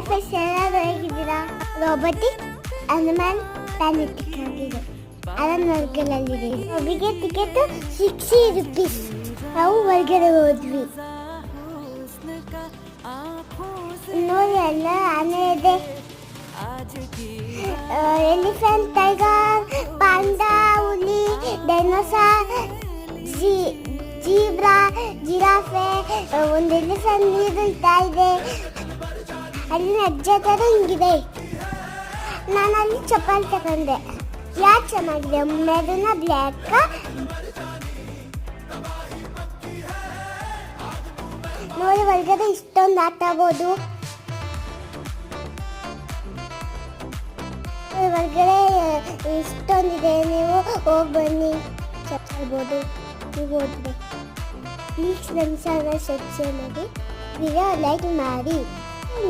FS ಎಲ್ಲರೂ ಹೇಗಿದ್ದೀರಾ? Robotic animal ಪ್ಲಾನೆಟಿಕ್ ಆಗಿದೆ. ಅರನ್ ವರ್ಗದಲ್ಲಿದೆ. ಒಬ್ಬಿಗೆ ಟಿಕೆಟ್ 60 rupees. ನಾವು ಹೊರಗಡೆ ಹೋದ್ವಿ. ನೋಡಿ ಎಲ್ಲ ಆನೆ ಇದೆ. ಎಲಿಫೆಂಟ್, ಟೈಗರ್, ಪಾಂಡಾ, ಹುಲಿ, ಡೈನೋಸಾರ್, ಜೀಬ್ರಾ, ಜಿರಾಫೆ, ಒಂದು ಎಲಿಫೆಂಟ್ ನೀರು ಇಡ್ತಾ ಇದೆ. ಅಲ್ಲಿ ಅಜ್ಜ ಥರ ಹಿಂಗಿದೆ. ನಾನು ಅಲ್ಲಿ ಚಪ್ಪಲ್ ತಗೊಂಡೆ. ಯಾಕೆ ಚೆನ್ನಾಗಿದೆ? ಮೆರೂನ ಬ್ಲ್ಯಾಕ್. ನೋಡಿ ಒಳಗಡೆ ಇಷ್ಟೊಂದು ಆಟ ಆಡ್ಬೋದು. ಹೊರಗಡೆ ಇಷ್ಟೊಂದಿದೆ. ನೀವು ಹೋಗಿ ಬನ್ನಿ, ಚರ್ಚ್ಬೋದು. ನೀವು ಹೋದ್ರೆ ಪ್ಲೀಸ್ ನನ್ನ ಚಾನಲ್ ಸಬ್ಸ್ಕ್ರೈಬ್ ಮಾಡಿ, ವಿಡಿಯೋ ಲೈಕ್ ಮಾಡಿ.